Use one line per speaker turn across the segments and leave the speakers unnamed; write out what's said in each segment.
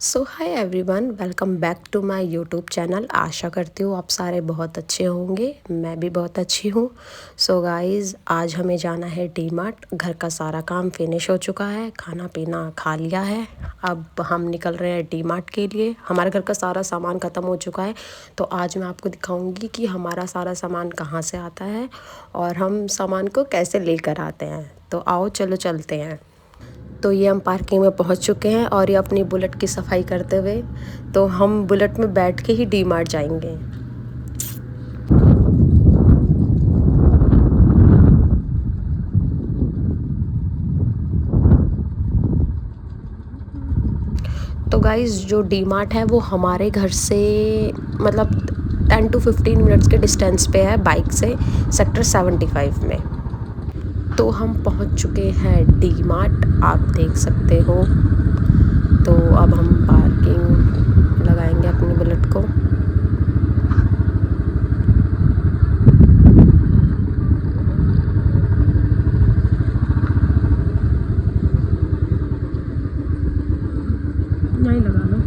So hi everyone, welcome back to my YouTube channel. आशा करती हूँ आप सारे बहुत अच्छे होंगे। मैं भी बहुत अच्छी हूँ। सो गाइज़, आज हमें जाना है डी मार्ट। घर का सारा काम फिनिश हो चुका है, खाना पीना खा लिया है। अब हम निकल रहे हैं डी मार्ट के लिए। हमारे घर का सारा सामान ख़त्म हो चुका है, तो आज मैं आपको दिखाऊंगी कि हमारा सारा सामान कहाँ से आता है और हम सामान को कैसे लेकर आते हैं। तो आओ चलो चलते हैं। तो ये हम पार्किंग में पहुंच चुके हैं और ये अपनी बुलेट की सफाई करते हुए, तो हम बुलेट में बैठ के ही डी मार्ट जाएंगे। तो गाइज़, जो डी मार्ट है वो हमारे घर से मतलब 10 to 15 मिनट्स के डिस्टेंस पे है बाइक से, सेक्टर 75 में। तो हम पहुंच चुके हैं डी मार्ट, आप देख सकते हो। तो अब हम पार्किंग लगाएंगे अपनी बुलेट को।
नहीं लगा लो।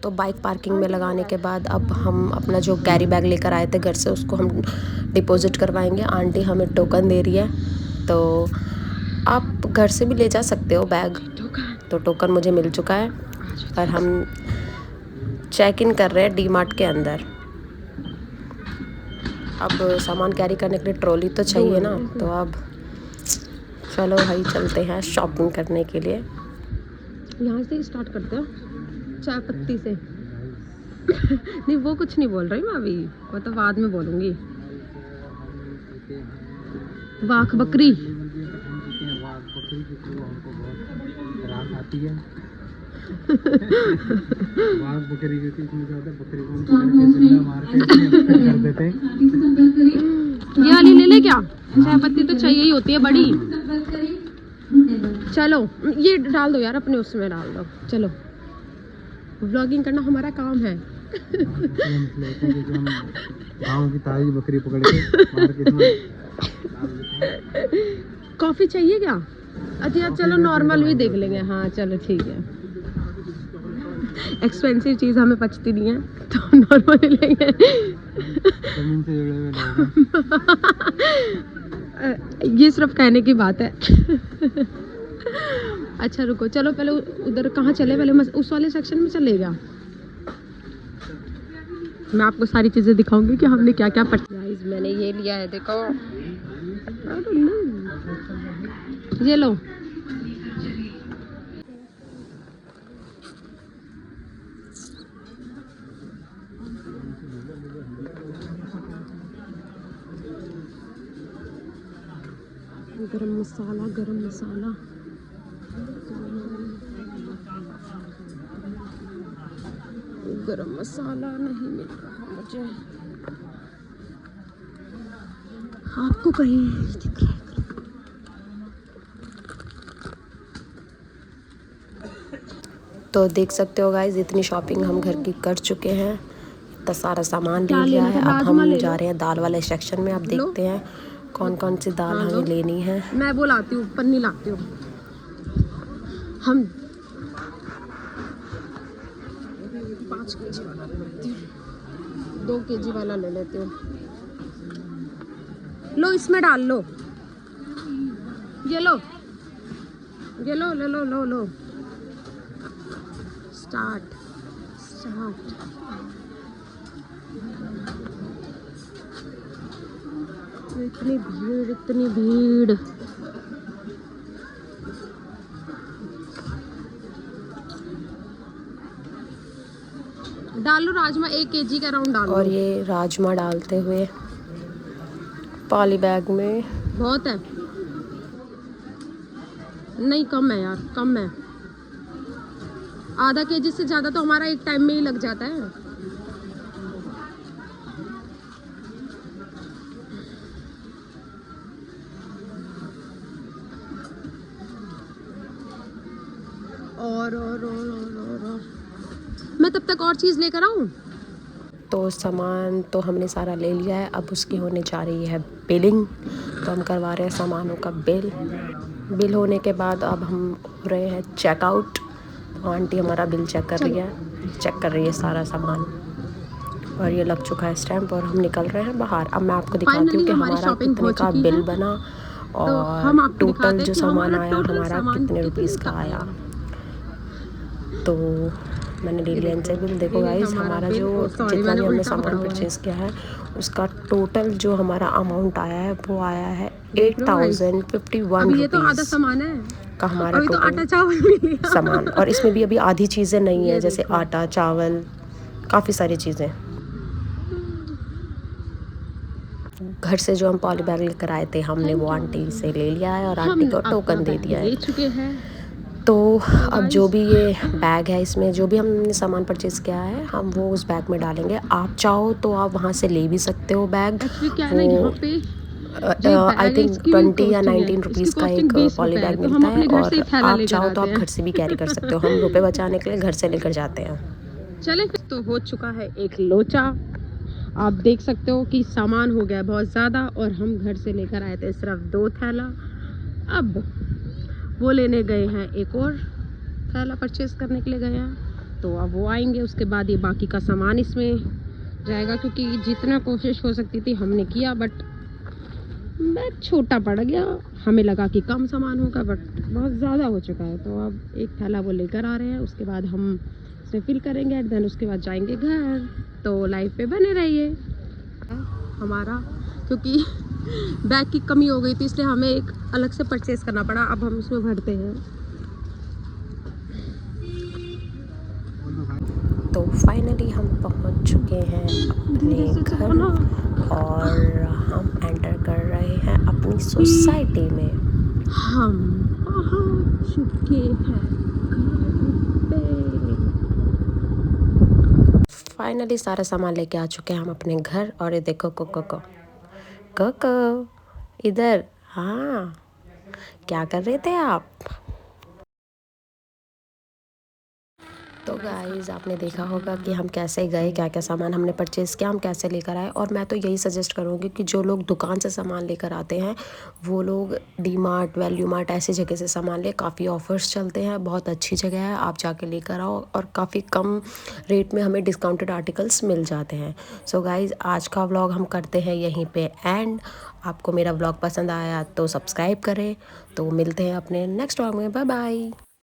तो बाइक पार्किंग में लगाने के बाद अब हम अपना जो कैरी बैग लेकर आए थे घर से, उसको हम डिपॉजिट करवाएंगे। आंटी हमें टोकन दे रही है, तो आप घर से भी ले जा सकते हो बैग। तो टोकन मुझे मिल चुका है और हम चेक इन कर रहे हैं डी मार्ट के अंदर। अब सामान कैरी करने के लिए ट्रॉली तो चाहिए ना, तो अब चलो भाई चलते हैं शॉपिंग करने के लिए।
यहाँ से स्टार्ट करते हो, चाय पत्ती से। नहीं, वो कुछ नहीं बोल रही मैं अभी, वो तो बाद में बोलूँगी। वाघ बकरी
आती है। वाघ बकरी जो थी इतनी ज्यादा, बकरी को जिंदा मार के कर देते हैं।
ये वाली ले ले क्या? चाय पत्ती तो चाहिए ही होती है बड़ी। चलो ये डाल दो यार, अपने उसमें डाल दो। चलो, व्लॉगिंग करना हमारा काम है।
गाँव की ताजी बकरी पकड़ के मार्केट में।
कॉफी चाहिए क्या? अच्छा चलो नॉर्मल भी देख लेंगे। हाँ चलो ठीक है। एक्सपेंसिव चीज़ हमें पचती नहीं है, तो नॉर्मल लेंगे।
जमीन से जुड़े हुए लोग हैं।
ये सिर्फ कहने की बात है। अच्छा रुको, चलो पहले उधर कहाँ चले, पहले उस वाले सेक्शन में चलेगा। मैं आपको सारी चीज़ें दिखाऊंगी कि हमने क्या क्या गाइस मैंने ये लिया है, देखो। ये लो। गरम मसाला, गरम मसाला। गरम मसाला नहीं मिल रहा मुझे। आपको कहीं दिख रहा है?
तो देख सकते हो गाइज, इतनी शॉपिंग हम घर की कर चुके हैं। इतना सारा सामान ले लिया है। अब हम जा रहे हैं दाल वाले सेक्शन में। आप देखते हैं कौन कौन सी दाल हमें लेनी है।
मैं वो लाती हूँ, पन्नी लाती हूँ। हम 5 kg वाला ले लेती हूँ, 2 kg वाला ले लेती हूँ। लो इसमें डाल लो, ये लो, ये लो, ले लो, लो लो। Start start. इतनी भीड़, इतनी भीड़। डालो राजमा, 1 kg का राउंड डालो।
और ये राजमा डालते हुए पॉली बैग में।
बहुत है, नहीं कम है यार, कम है। आधा kg से ज़्यादा तो हमारा एक टाइम में ही लग जाता है। और मैं तब तक और चीज़ लेकर आऊँ।
तो सामान तो हमने सारा ले लिया है। अब उसकी होने जा रही है बिलिंग। तो हम करवा रहे हैं सामानों का बिल होने के बाद अब हम हो रहे हैं चेकआउट। आंटी हमारा बिल चेक कर रही है, चेक कर रही है सारा सामान, और ये लग चुका है स्टैम्प और हम निकल रहे हैं बाहर। अब मैं आपको दिखाती हूँ
फाइनली
कि
हमारी
हमारा
शॉपिंग हो
कितने का
चुकी
बिल
है।
बना
तो हम
और
आपको
टोटल
दिखाते
जो
हैं कि
सामान
हमारा
आया
टोटल
हमारा
सामान
कितने रुपीस का आया। तो मैंने ले लिया इनसे बिल। देखो
ये
गाइस,
हमारा
हमारा
बिल,
जो
ओ सॉरी
जितना
मैंने
भी हमने
उल्टा पकड़ा
सामान
हुआ है।
परचेज़ किया है उसका टोटल जो हमारा अमाउंट आया है वो आया है
देख लो गाइस,
8051
अभी ये तो आधा
रुपीज़
सामान है,
का हमारा
अभी तो
टोटल
आटा चावल भी लिया।
सामान। और इसमें भी अभी आधी चीज़ें नहीं है,
ये
जैसे
देखो।
आटा चावल काफ़ी सारी चीज़ें। घर से जो हम पॉली बैग लेकर आए थे हमने वो आंटी से ले लिया है और
हम
आंटी को
अपना
टोकन दे
बैग
दिया
ले
है।
चुके हैं।
तो
तो
अब जो
गाइस,
भी ये बैग है इसमें जो भी हमने सामान परचेज़ किया है हम वो उस बैग में डालेंगे। आप चाहो तो आप वहाँ से ले भी सकते हो बैग।
एक्चुअली क्या है ना, यहाँ
वो
पे जो
आई
बैग है
थिंक
इसकी भी
20 या
कॉस्टिंग है,
19
इसकी
रुपीज़ का
कॉस्टिंग
एक
20
पॉली
रुपए है।
बैग
तो हम
मिलता है,
अपने घर से ही
और
थैला
आप
लेकर
चाहो तो
आते
आप
हैं।
घर से भी कैरी कर सकते हो। हम रुपए बचाने के लिए घर से लेकर जाते हैं।
चले फिर, तो हो चुका है एक लोचा। आप देख सकते हो कि सामान हो गया बहुत ज़्यादा, और हम घर से लेकर आए थे सिर्फ 2 थैला। अब वो लेने गए हैं, एक और थैला परचेज़ करने के लिए गए हैं, तो अब वो आएंगे, उसके बाद ये बाकी का सामान इसमें जाएगा। क्योंकि जितना कोशिश हो सकती थी हमने किया, बट बैग छोटा पड़ गया। हमें लगा कि कम सामान होगा, बट बहुत ज़्यादा हो चुका है। तो अब एक थैला वो लेकर आ रहे हैं, उसके बाद हम इसे फिल करेंगे एंड देन उसके बाद जाएंगे घर। तो लाइव पे बने रहिए। हमारा क्योंकि बैग की कमी हो गई थी, इसलिए हमें एक अलग से परचेज़ करना पड़ा। अब हम इसमें भरते हैं।
तो फाइनली हम पहुंच चुके हैं अपने घर और हम एंटर कर रहे हैं अपनी सोसाइटी में।
हम पहुंच चुके हैं घर पे।
फाइनली सारा सामान लेके आ चुके हैं हम अपने घर। और ये देखो कोको कोको इधर। हाँ, क्या कर रहे थे आप? तो गाइज़, आपने देखा होगा कि हम कैसे गए, क्या क्या सामान हमने परचेज़ किया, हम कैसे लेकर आए। और मैं तो यही सजेस्ट करूँगी कि जो लोग दुकान से सामान लेकर आते हैं वो लोग डी मार्ट, वैल्यू मार्ट ऐसी जगह से सामान ले। काफ़ी ऑफ़र्स चलते हैं, बहुत अच्छी जगह है, आप जाके लेकर आओ और काफ़ी कम रेट में हमें डिस्काउंटेड आर्टिकल्स मिल जाते हैं। सो गाइज़, आज का व्लॉग हम करते हैं यहीं पे एंड। आपको मेरा व्लॉग पसंद आया तो सब्सक्राइब करें। तो मिलते हैं अपने नेक्स्ट व्लॉग में। Bye bye.